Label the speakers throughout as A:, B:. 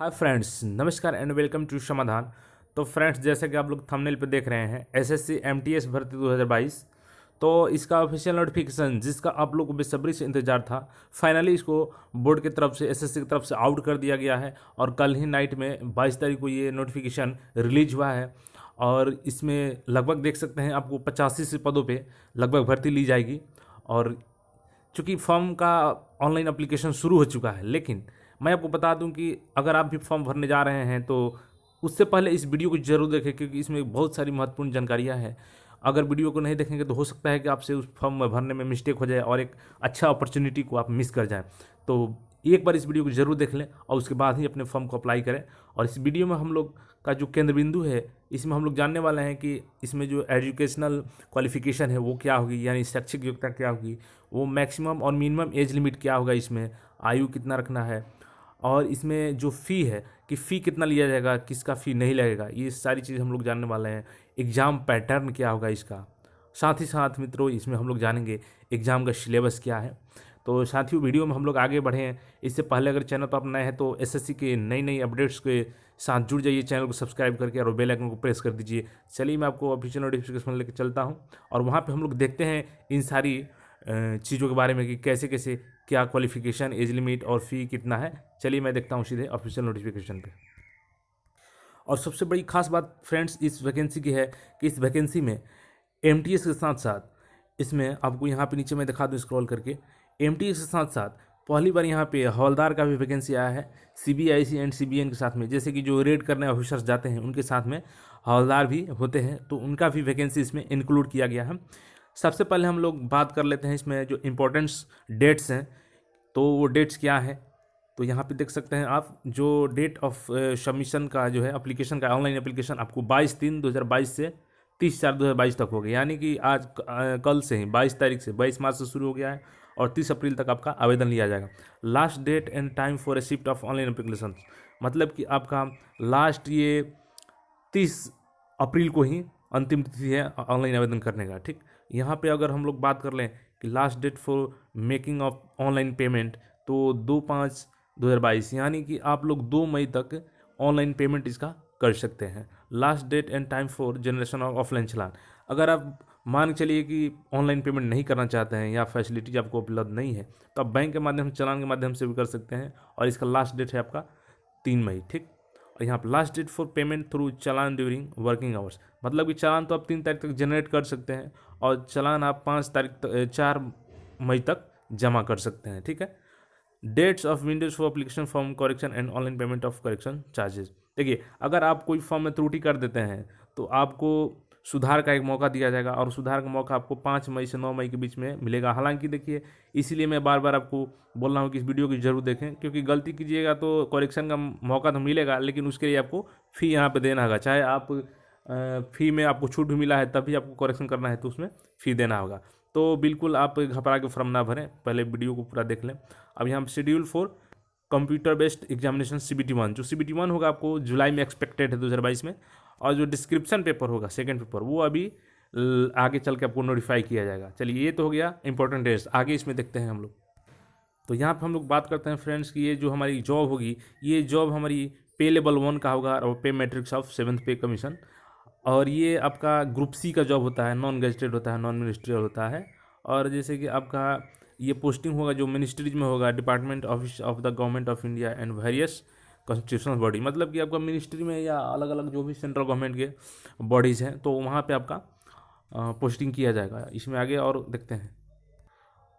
A: Hi friends, नमस्कार and welcome to समाधान। तो फ्रेंड्स, जैसे कि आप लोग थंबनेल पे देख रहे हैं एसएससी एमटीएस भर्ती 2022। तो इसका ऑफिशियल नोटिफिकेशन जिसका आप लोग को बेसब्री से इंतजार था, फाइनली इसको बोर्ड की तरफ से एसएससी की तरफ से आउट कर दिया गया है। और कल ही नाइट में 22 तारीख को ये नोटिफिकेशन रिलीज हुआ है। और इसमें लगभग देख सकते हैं आपको 85 से पदों पे लगभग भर्ती ली जाएगी। और चूँकि फॉर्म का ऑनलाइन एप्लीकेशन शुरू हो चुका है, लेकिन मैं आपको बता दूं कि अगर आप भी फॉर्म भरने जा रहे हैं तो उससे पहले इस वीडियो को जरूर देखें, क्योंकि इसमें बहुत सारी महत्वपूर्ण जानकारियां हैं। अगर वीडियो को नहीं देखेंगे तो हो सकता है कि आपसे उस फॉर्म भरने में मिस्टेक हो जाए और एक अच्छा अपॉर्चुनिटी को आप मिस कर जाएं। तो एक बार इस वीडियो को जरूर देख लें और उसके बाद ही अपने फॉर्म को अप्लाई करें। और इस वीडियो में हम लोग का जो केंद्र बिंदु है, इसमें हम लोग जानने वाले हैं कि इसमें जो एजुकेशनल क्वालिफिकेशन है वो क्या होगी, यानी शैक्षिक योग्यता क्या होगी, वो मैक्सिमम और मिनिमम एज लिमिट क्या होगा, इसमें आयु कितना रखना है, और इसमें जो फ़ी है कि फ़ी कितना लिया जाएगा, किसका फ़ी नहीं लगेगा, ये सारी चीज़ हम लोग जानने वाले हैं। एग्ज़ाम पैटर्न क्या होगा इसका, साथ ही साथ मित्रों इसमें हम लोग जानेंगे एग्ज़ाम का सिलेबस क्या है। तो साथियों, वीडियो में हम लोग आगे बढ़ें इससे पहले अगर चैनल पर आप नए हैं तो एसएससी के नई नई अपडेट्स के साथ जुड़ जाइए, चैनल को सब्सक्राइब करके और बेल आइकन को प्रेस कर दीजिए। चलिए मैं आपको ऑफिशियल नोटिफिकेशन लेकर चलता हूँ और वहाँ पे हम लोग देखते हैं इन सारी चीज़ों के बारे में कि कैसे कैसे क्या क्वालिफिकेशन, एज लिमिट और फ़ी कितना है। चलिए मैं देखता हूँ सीधे ऑफिशियल नोटिफिकेशन पे। और सबसे बड़ी खास बात फ्रेंड्स इस वैकेंसी की है कि इस वैकेंसी में एमटीएस के साथ साथ इसमें आपको यहाँ पे नीचे मैं दिखा दूँ स्क्रॉल करके, एमटीएस के साथ साथ पहली बार यहाँ पे हवलदार का भी वैकेंसी आया है सीबीआईसी एंड सीबीएन के साथ में। जैसे कि जो रेड करने ऑफिसर्स जाते हैं उनके साथ में हवलदार भी होते हैं, तो उनका भी वैकेंसी इसमें इंक्लूड किया गया है। सबसे पहले हम लोग बात कर लेते हैं इसमें जो इम्पोर्टेंट्स डेट्स हैं, तो वो डेट्स क्या है। तो यहाँ पे देख सकते हैं आप जो डेट ऑफ सबमिशन का जो है एप्लीकेशन का, ऑनलाइन एप्लीकेशन आपको 22/3/2022 से 30/4/2022 तक हो गया। यानी कि आज कल से ही 22 तारीख से 22 मार्च से शुरू हो गया है और 30 अप्रैल तक आपका आवेदन लिया जाएगा। Last date and time for receipt of online application, मतलब कि आपका लास्ट ये 30 अप्रैल को ही अंतिम तिथि है ऑनलाइन आवेदन करने का। ठीक, यहाँ पे अगर हम लोग बात कर लें कि last date for making of online payment, तो 2/5/2022, यानी कि आप लोग 2 मई तक ऑनलाइन पेमेंट इसका कर सकते हैं। Last date and time for generation of offline challan, अगर आप मान के चलिए कि ऑनलाइन पेमेंट नहीं करना चाहते हैं या फैसिलिटीज आपको उपलब्ध नहीं है, तो आप बैंक के माध्यम से, चलान के माध्यम से भी कर सकते हैं। और इसका लास्ट डेट है आपका 3 मई। ठीक, और यहाँ पर last date for payment through challan during working hours, मतलब कि चलान तो आप 3 तारीख तक जनरेट कर सकते हैं और चलान आप 4 मई तक जमा कर सकते हैं। ठीक है, dates of windows for application form correction and online payment of correction charges. देखिए, अगर आप कोई फॉर्म में त्रुटि कर देते हैं तो आपको सुधार का एक मौका दिया जाएगा और सुधार का मौका आपको 5 मई से 9 मई के बीच में मिलेगा। हालांकि देखिए, इसीलिए मैं बार बार आपको बोल रहा हूँ कि इस वीडियो को जरूर देखें, क्योंकि गलती कीजिएगा तो करेक्शन का मौका तो मिलेगा, लेकिन उसके लिए आपको फ़ी यहाँ पे देना होगा। चाहे आप फ़ी में आपको छूट भी मिला है तभी आपको करेक्शन करना है तो उसमें फ़ी देना होगा। तो बिल्कुल आप घबरा के फॉर्म ना भरें, पहले वीडियो को पूरा देख लें। अब यहाँ schedule for computer based examination CBT-1, जो CBT-1 होगा आपको जुलाई में एक्सपेक्टेड है 2022 में। और जो डिस्क्रिप्शन पेपर होगा सेकेंड पेपर, वो अभी आगे चल के आपको नोटिफाई किया जाएगा। चलिए, ये तो हो गया इंपॉर्टेंट डेट्स, आगे इसमें देखते हैं हम लोग। तो यहाँ पर हम लोग बात करते हैं फ्रेंड्स कि ये जो हमारी जॉब होगी, ये जॉब हमारी पे लेवल 1 का होगा और पे मैट्रिक्स ऑफ 7th पे कमीशन। और ये आपका ग्रुप C का जॉब होता है, नॉन गजेटेड होता है, नॉन मिनिस्ट्रियल होता है। और जैसे कि आपका ये पोस्टिंग होगा जो मिनिस्ट्रीज में होगा, department office of the government of India and various constitutional body, मतलब कि आपका मिनिस्ट्री में या अलग अलग जो भी सेंट्रल गवर्नमेंट के बॉडीज़ हैं तो वहाँ पे आपका पोस्टिंग किया जाएगा। इसमें आगे और देखते हैं।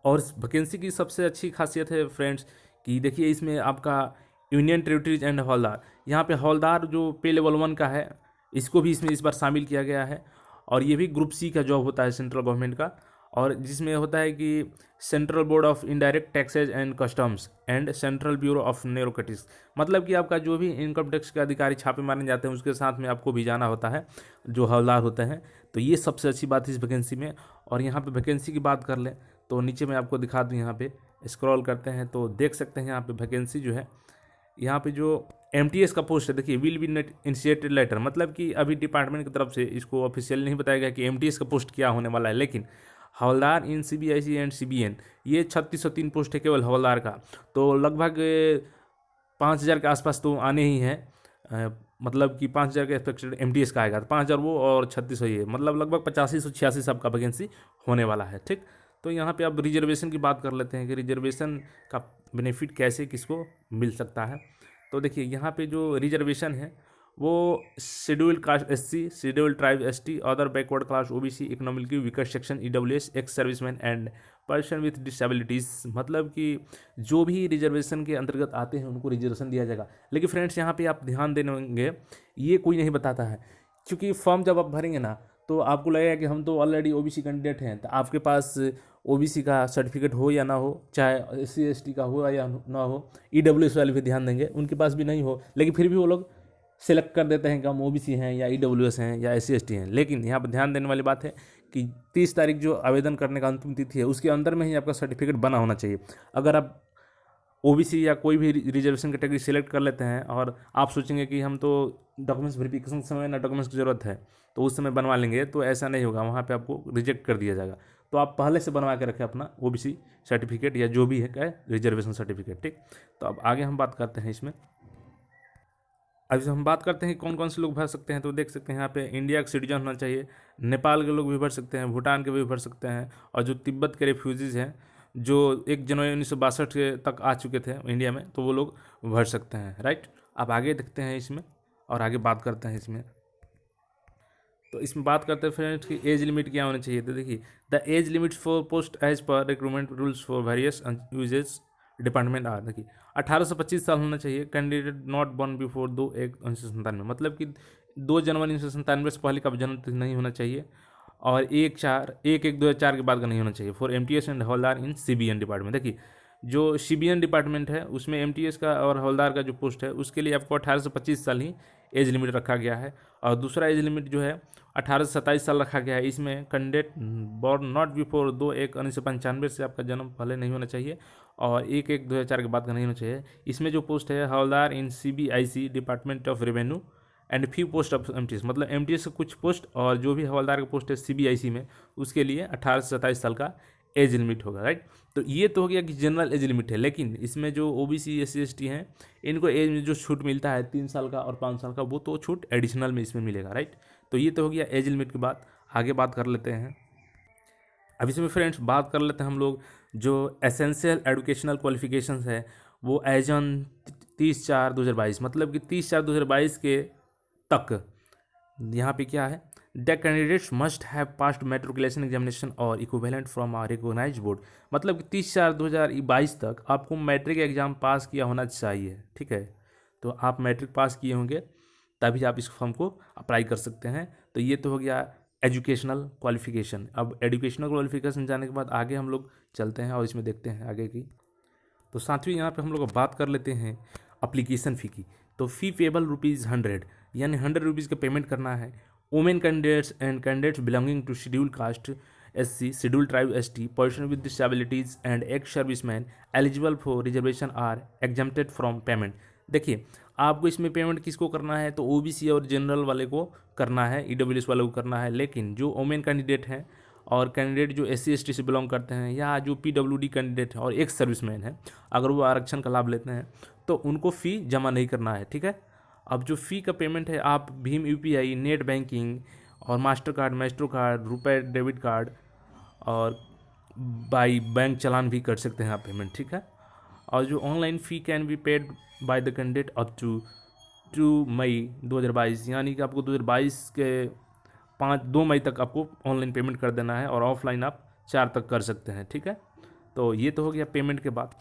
A: और इस वैकेंसी की सबसे अच्छी खासियत है फ्रेंड्स कि देखिए, इसमें आपका यूनियन टेरिटरीज एंड हवलदार, यहाँ पे हवलदार जो पे लेवल 1 का है, इसको भी इसमें इस बार शामिल किया गया है। और ये भी ग्रुप C का जॉब होता है सेंट्रल गवर्नमेंट का, और जिसमें होता है कि central board of indirect taxes and customs and central bureau of narcotics, मतलब कि आपका जो भी इनकम टैक्स के अधिकारी छापे मारने जाते हैं उसके साथ में आपको भी जाना होता है, जो हवलदार होते हैं। तो ये सबसे अच्छी बात है इस वैकेंसी में। और यहाँ पे वैकेंसी की बात कर लें तो नीचे मैं आपको दिखा दूँ, यहाँ पे स्क्रॉल करते हैं तो देख सकते हैं यहाँ पे वैकेंसी जो है, यहाँ पे जो एमटीएस का पोस्ट है, देखिए will be net initiated later, मतलब कि अभी डिपार्टमेंट की तरफ से इसको ऑफिशियल नहीं बताया गया कि एमटीएस का पोस्ट क्या होने वाला है, लेकिन हवलदार इन CBIC एंड CBN ये 3603 पोस्ट है केवल हवलदार का। तो लगभग 5,000 के आसपास तो आने ही हैं। मतलब कि 5,000 के एक्सपेक्टेड एमटीएस का आएगा, तो 5,000 वो और 3600 ये, मतलब लगभग 8586 सबका वैकेंसी होने वाला है। ठीक, तो यहाँ पे अब रिजर्वेशन की बात कर लेते हैं कि रिजर्वेशन का बेनिफिट कैसे किसको मिल सकता है। तो देखिए यहाँ पे जो रिजर्वेशन है वो scheduled caste SC, scheduled tribe ST, other backward class OBC, economically weaker section EWS, ex serviceman and person with disabilities, मतलब कि जो भी रिजर्वेशन के अंतर्गत आते हैं उनको रिजर्वेशन दिया जाएगा। लेकिन फ्रेंड्स यहाँ पे आप ध्यान देंगे ये कोई नहीं बताता है, क्योंकि फॉर्म जब आप भरेंगे ना तो आपको लगेगा कि हम तो ऑलरेडी ओबीसी कैंडिडेट हैं, तो आपके पास ओबीसी का सर्टिफिकेट हो या ना हो, चाहे एससी एसटी का हो या ना हो, ईडब्ल्यूएस वाले भी ध्यान देंगे उनके पास भी नहीं हो, लेकिन फिर भी वो लोग सेलेक्ट कर देते हैं कि हम ओबीसी हैं या ईडब्ल्यूएस हैं या एससी एसटी हैं। लेकिन यहाँ पर ध्यान देने वाली बात है कि 30 तारीख जो आवेदन करने का अंतिम तिथि है उसके अंदर में ही आपका सर्टिफिकेट बना होना चाहिए। अगर आप ओबीसी या कोई भी रिजर्वेशन कैटेगरी सेलेक्ट कर लेते हैं और आप सोचेंगे कि हम तो डॉक्यूमेंट्स वेरिफिकेशन के समय ना डॉक्यूमेंट्स की ज़रूरत है तो उस समय बनवा लेंगे, तो ऐसा नहीं होगा, वहाँ पे आपको रिजेक्ट कर दिया जाएगा। तो आप पहले से बनवा के रखें अपना ओबीसी सर्टिफिकेट या जो भी है क्या रिजर्वेशन सर्टिफिकेट। ठीक, तो अब आगे हम बात करते हैं इसमें। अब हम बात करते हैं कौन कौन से लोग भर सकते हैं। तो देख सकते हैं यहाँ पे इंडिया का सिटीजन होना चाहिए, नेपाल के लोग भी भर सकते हैं, भूटान के भी भर सकते हैं, और जो तिब्बत के रेफ्यूजीज़ हैं जो 1 जनवरी 1962 के तक आ चुके थे इंडिया में, तो वो लोग भर सकते हैं। राइट, अब आगे देखते हैं इसमें और आगे बात करते हैं इसमें। तो इसमें बात करते हैं फ्रेंड्स कि एज लिमिट क्या होनी चाहिए। तो देखिए, the age limit for post as per recruitment rules for various uses department uh, देखिए 18 से 25 साल होना चाहिए। कैंडिडेट नॉट बॉर्न बिफोर 2/1/1997, मतलब कि 2 जनवरी 1997 से पहले का जन्म नहीं होना चाहिए, और 1/1/2004 के बाद का नहीं होना चाहिए। For MTS and havildar in CBN department, देखिए जो सीबीएन डिपार्टमेंट है उसमें एमटीएस का और हवलदार का जो पोस्ट है उसके लिए आपको 18 से 25 साल ही एज लिमिट रखा गया है। और दूसरा एज लिमिट जो है 18 से 27 साल रखा गया है। इसमें कैंडिडेट बॉर्न नॉट बिफोर 2/1/1995 से आपका जन्म पहले नहीं होना चाहिए, और 1/1/2004 के बाद का नहीं होना चाहिए। इसमें जो पोस्ट है havildar in CBIC department of revenue and few post of MTS, मतलब एमटीएस का कुछ पोस्ट और जो भी हवलदार का पोस्ट है सीबीआईसी में उसके लिए 18 से 27 साल का एज लिमिट होगा। राइट, तो ये तो हो गया कि जनरल एज लिमिट है, लेकिन इसमें जो ओबीसी एससी एसटी हैं इनको एज में जो छूट मिलता है 3 साल का और 5 साल का, वो तो छूट एडिशनल में इसमें मिलेगा। राइट, तो ये तो हो गया एज लिमिट की बात। आगे बात कर लेते हैं। अब इसमें फ्रेंड्स बात कर लेते हैं हम लोग जो एसेंशियल एजुकेशनल क्वालिफिकेशंस है वो एज ऑन 30/4/2022, मतलब कि 30/4/2022 के तक यहाँ पे क्या है, the candidates must have passed matriculation examination और equivalent from a recognise board, मतलब कि 30/4/2022 तक आपको मैट्रिक एग्जाम पास किया होना चाहिए। ठीक है, तो आप मैट्रिक पास किए होंगे तभी आप इस फॉर्म को अप्लाई कर सकते हैं। तो ये तो हो गया एजुकेशनल क्वालिफिकेशन। अब एजुकेशनल क्वालिफिकेशन जाने के बाद आगे हम लोग चलते हैं और इसमें देखते हैं आगे की। तो सातवीं यहाँ पे हम लोग बात कर लेते हैं अप्लीकेशन फ़ी की। तो फ़ी पेबल ₹100, यानी ₹100 का पेमेंट करना है। Women candidates and candidates belonging to schedule caste SC, schedule tribe ST, person with disabilities and ex serviceman eligible for reservation are exempted from payment. देखिए आपको इसमें पेमेंट किसको करना है, तो ओबीसी और जनरल वाले को करना है, ईडब्ल्यूएस वाले को करना है। लेकिन जो वुमेन कैंडिडेट हैं और कैंडिडेट जो एससी एसटी से बिलोंग करते हैं या जो पीडब्ल्यूडी कैंडिडेट है और एक्स सर्विसमैन है, अगर वो आरक्षण का लाभ लेते हैं तो उनको फ़ी जमा नहीं करना है। ठीक है, अब जो फ़ी का पेमेंट है आप भीम यूपीआई, नेट बैंकिंग और मास्टर कार्ड, मैस्ट्रो कार्ड, रुपए डेबिट कार्ड और बाई बैंक चालान भी कर सकते हैं आप पेमेंट। ठीक है, और जो online fee can be paid by the candidate up to 2 May 2022, यानी कि आपको 2022 के 2 मई तक आपको ऑनलाइन पेमेंट कर देना है और ऑफलाइन आप 4 तक कर सकते हैं। ठीक है, तो ये तो हो गया पेमेंट के बाद।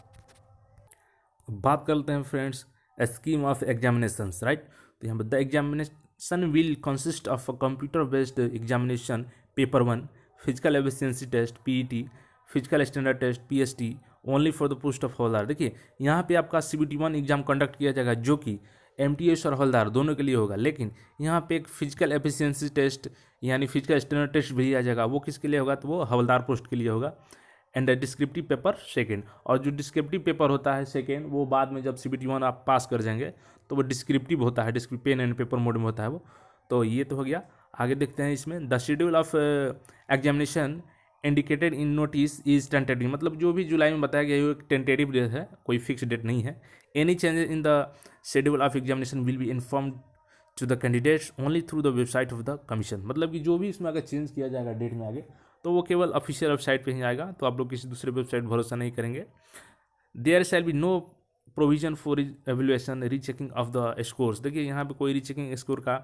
A: बात करते हैं friends scheme of examinations. Right, तो यहाँ पर the examination will consist of a computer based examination, paper 1, physical efficiency test PET, physical standard test PST, only for the post of havildar. देखिए यहाँ पे आपका CBT-1 एग्जाम कंडक्ट किया जाएगा जो कि एमटीएस और हवलदार दोनों के लिए होगा। लेकिन यहाँ पे एक फिजिकल एफिशिएंसी टेस्ट यानी फिजिकल स्टैंडर्ड टेस्ट भी लिया जाएगा, वो किसके लिए होगा, तो वो हवलदार पोस्ट के लिए होगा। एंड डिस्क्रिप्टिव पेपर सेकेंड, और जो डिस्क्रिप्टिव पेपर होता है सेकेंड वो बाद में जब CBT-1 आप पास कर जाएंगे तो वो डिस्क्रिप्टिव होता है, पेन एंड पेपर मोड में होता है वो। तो ये तो हो गया। आगे देखते हैं इसमें the schedule of examination indicated in notice is tentative, मतलब जो भी जुलाई में बताया गया है वो एक टेंटेटिव डेट है, कोई फिक्स डेट नहीं है। Any changes in the schedule of examination will be informed to the candidates only through the website of the commission, मतलब कि जो भी इसमें अगर चेंज किया जाएगा डेट में आगे तो वो केवल ऑफिशियल वेबसाइट पे ही आएगा, तो आप लोग किसी दूसरे वेबसाइट भरोसा नहीं करेंगे। There shall be no provision for evaluation rechecking of the scores, देखिए यहाँ पे कोई रीचेकिंग स्कोर का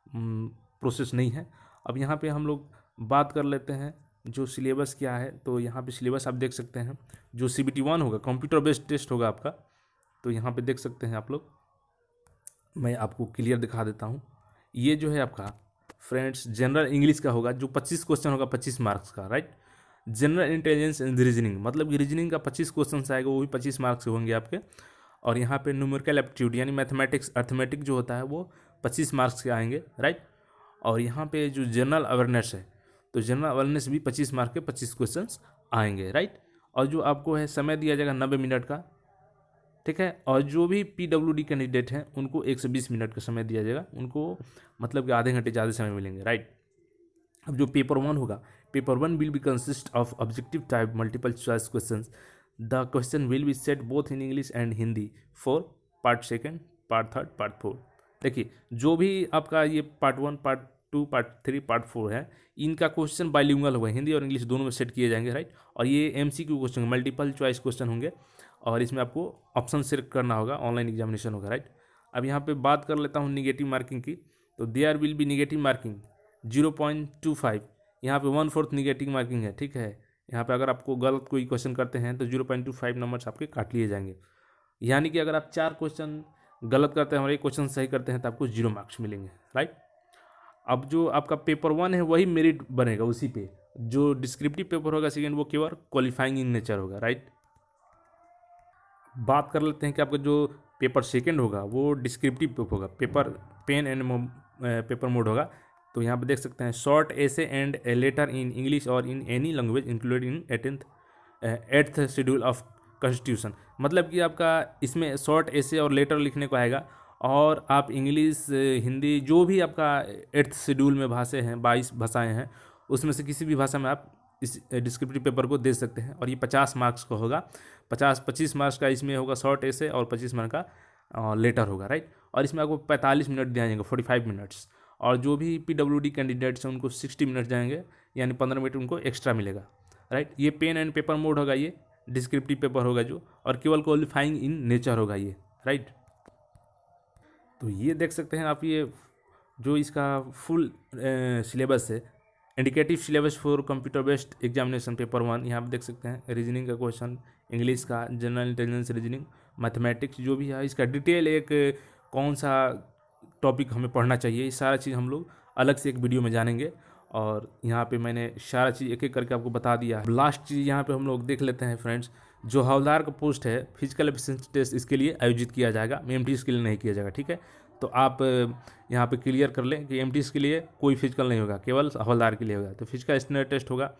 A: प्रोसेस नहीं है। अब यहाँ पे हम लोग बात कर लेते हैं जो सिलेबस क्या है, तो यहाँ पे सिलेबस आप देख सकते हैं। जो CBT 1 होगा कंप्यूटर बेस्ड टेस्ट होगा आपका, तो यहाँ पे देख सकते हैं आप लोग, मैं आपको क्लियर दिखा देता हूँ। ये जो है आपका फ्रेंड्स जनरल इंग्लिश का होगा, जो 25 क्वेश्चन होगा 25 मार्क्स का, right. General intelligence and reasoning, मतलब कि रीजनिंग का 25 क्वेश्चन आएगा, वो भी 25 मार्क्स के होंगे आपके। और यहाँ पे न्यूमेरिकल एप्टीट्यूड यानी मैथमेटिक्स अर्थमेटिक जो होता है वो 25 मार्क्स के आएंगे, राइट। और यहाँ पे जो जनरल अवेयरनेस है, तो जनरल अवेयरनेस भी 25 मार्क के 25 क्वेश्चंस आएंगे, राइट। और जो आपको है समय दिया जाएगा 90 मिनट का, ठीक है। और जो भी PWD कैंडिडेट हैं उनको 120 मिनट का समय दिया जाएगा, उनको मतलब कि आधे घंटे ज़्यादा समय मिलेंगे, राइट। अब जो पेपर 1 होगा, paper 1 will be consist of objective type multiple choice questions, the question will be set both in English and Hindi for part second, part third, part fourth. देखिए जो भी आपका ये पार्ट 1, पार्ट 2, पार्ट 3, पार्ट 4 है, इनका question bilingual होगा, हिंदी और English दोनों में सेट किए जाएंगे, राइट। और ये MCQ question multiple choice question होंगे, और इसमें आपको ऑप्शन सिलेक्ट करना होगा, ऑनलाइन एग्जामिनेशन होगा, राइट। अब यहाँ पे बात कर लेता हूँ निगेटिव मार्किंग की, तो there will be negative marking 0.25, यहाँ पे 1/4 निगेटिव मार्किंग है, ठीक है। यहाँ पे अगर आपको गलत कोई क्वेश्चन करते हैं तो 0.25 नंबर्स आपके काट लिए जाएंगे, यानी कि अगर आप 4 क्वेश्चन गलत करते हैं और 1 क्वेश्चन सही करते हैं तो आपको 0 मार्क्स मिलेंगे, राइट। अब जो आपका पेपर 1 है वही मेरिट बनेगा उसी पे, जो डिस्क्रिप्टिव पेपर होगा सेकेंड वो केवल क्वालिफाइंग इन नेचर होगा, राइट। बात कर लेते हैं कि आपका जो पेपर सेकेंड होगा वो डिस्क्रिप्टिव पेपर होगा, paper pen and paper mode होगा। तो यहाँ पे देख सकते हैं short essay and a letter in English और in any language included in 8th schedule of constitution, मतलब कि आपका इसमें शॉर्ट एसे और लेटर लिखने को आएगा, और आप इंग्लिश हिंदी जो भी आपका 8th शेड्यूल में भाषाएं हैं, 22 भाषाएं हैं, उसमें से किसी भी भाषा में आप इस डिस्क्रिप्टिव पेपर को दे सकते हैं। और ये 50 मार्क्स का होगा, 25 मार्क्स का इसमें होगा शॉर्ट एसे और 25 मार्क्स का लेटर होगा, राइट। और इसमें आपको 45 मिनट दिए जाएंगे, 45 मिनट्स। और जो भी PWD कैंडिडेट्स हैं उनको 60 मिनट जाएंगे, यानी 15 मिनट उनको एक्स्ट्रा मिलेगा, राइट। ये पेन एंड पेपर मोड होगा, ये डिस्क्रिप्टिव पेपर होगा जो, और केवल क्वालिफाइंग इन नेचर होगा ये, राइट। तो ये देख सकते हैं आप, ये जो इसका फुल सिलेबस है, indicative syllabus for computer based examination paper 1, यहाँ पे देख सकते हैं रीजनिंग का क्वेश्चन, इंग्लिश का, जनरल इंटेलिजेंस रीजनिंग, मैथमेटिक्स जो भी है, इसका डिटेल एक कौन सा टॉपिक हमें पढ़ना चाहिए, ये सारा चीज़ हम लोग अलग से एक वीडियो में जानेंगे। और यहाँ पे मैंने सारा चीज़ एक एक करके आपको बता दिया है। लास्ट चीज़ यहाँ पे हम लोग देख लेते हैं फ्रेंड्स, जो हवलदार का पोस्ट है फिजिकल एफिशिएंसी टेस्ट इसके लिए आयोजित किया जाएगा, MTS के लिए नहीं किया जाएगा, ठीक है। तो आप यहाँ पे क्लियर कर लें कि MTS के लिए कोई फिजिकल नहीं होगा, केवल हवलदार के लिए होगा। तो फिजिकल स्टैंडर्ड टेस्ट होगा,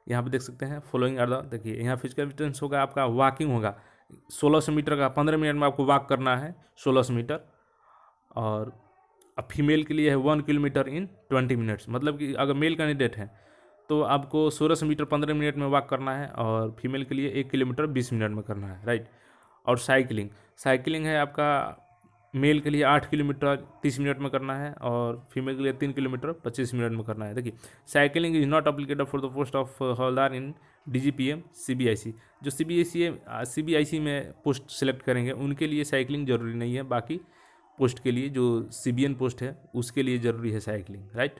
A: यहाँ पे देख सकते हैं फॉलोइंग आर द, देखिए यहाँ फिजिकल टेस्ट होगा आपका, वॉकिंग होगा 1600 मीटर का, 15 मिनट में आपको वॉक करना है 1600 मीटर। और अब फीमेल के लिए है 1 किलोमीटर इन 20 मिनट्स, मतलब कि अगर मेल कैंडिडेट है तो आपको 1600 मीटर 15 मिनट में वॉक करना है, और फीमेल के लिए 1 किलोमीटर 20 मिनट में करना है, राइट। और साइकिलिंग है आपका मेल के लिए 8 किलोमीटर 30 मिनट में करना है, और फीमेल के लिए 3 किलोमीटर 25 मिनट में करना है। देखिए cycling is not applicable for the post of havaldar in DGPM CBIC, जो CBIC में पोस्ट सेलेक्ट करेंगे उनके लिए साइकिलिंग जरूरी नहीं है, बाकी पोस्ट के लिए जो CBN पोस्ट है उसके लिए ज़रूरी है साइकिलिंग, राइट।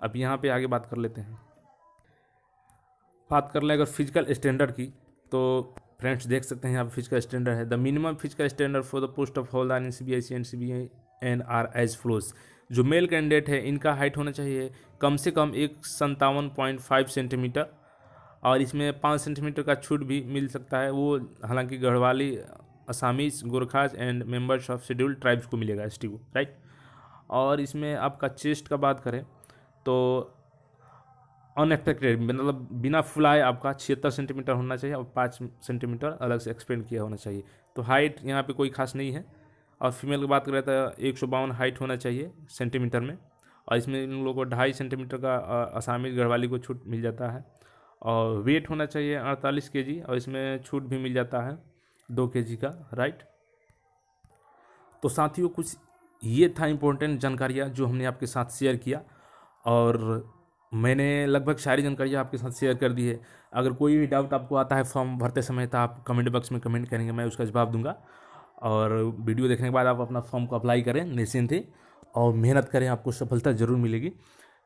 A: अब यहाँ पे आगे बात कर लेते हैं, बात कर लें अगर फिजिकल स्टैंडर्ड की, तो फ्रेंड्स देख सकते हैं यहाँ पे फिजिकल स्टैंडर्ड है, the minimum physical standard for the post of havaldar in CBIC and CBN are as follows. जो मेल कैंडिडेट है इनका हाइट होना चाहिए कम से कम 57.5 सेंटीमीटर, और इसमें 5 सेंटीमीटर का छूट भी मिल सकता है, वो हालांकि Garhwali, Assamese, Gorkhas and members of scheduled tribes को मिलेगा, ST को, राइट। और इसमें आपका चेस्ट का बात करें तो अनएक्सपेक्टेड, मतलब बिना फुलाए आपका 76 सेंटीमीटर होना चाहिए, और 5 सेंटीमीटर अलग से एक्सपेंड किया होना चाहिए। तो हाइट यहाँ पे कोई खास नहीं है। और फीमेल की बात करें तो 152 हाइट होना चाहिए सेंटीमीटर में, और इसमें इन लोगों को 2.5 सेंटीमीटर का असामी गढ़वाली को छूट मिल जाता है। और वेट होना चाहिए 48 kg, और इसमें छूट भी मिल जाता है 2 kg का, राइट। तो साथियों कुछ ये था इम्पोर्टेंट जानकारियाँ जो हमने आपके साथ शेयर किया, और मैंने लगभग सारी जानकारियाँ आपके साथ शेयर कर दी है। अगर कोई भी डाउट आपको आता है फॉर्म भरते समय तो आप कमेंट बॉक्स में कमेंट करेंगे, मैं उसका जवाब दूंगा। और वीडियो देखने के बाद आप अपना फॉर्म को अप्लाई करें निश्चिंत ही, और मेहनत करें, आपको सफलता ज़रूर मिलेगी।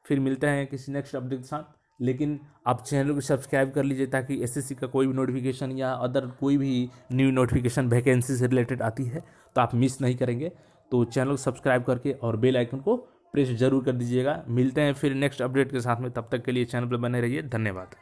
A: फिर मिलते हैं किसी नेक्स्ट अपडेट के साथ। लेकिन आप चैनल को सब्सक्राइब कर लीजिए ताकि एसएससी का कोई भी नोटिफिकेशन या अदर कोई भी न्यू नोटिफिकेशन वैकेंसी से रिलेटेड आती है तो आप मिस नहीं करेंगे। तो चैनल को सब्सक्राइब करके और बेल आइकन को प्रेस जरूर कर दीजिएगा। मिलते हैं फिर नेक्स्ट अपडेट के साथ में, तब तक के लिए चैनल पर बने रहिए। धन्यवाद।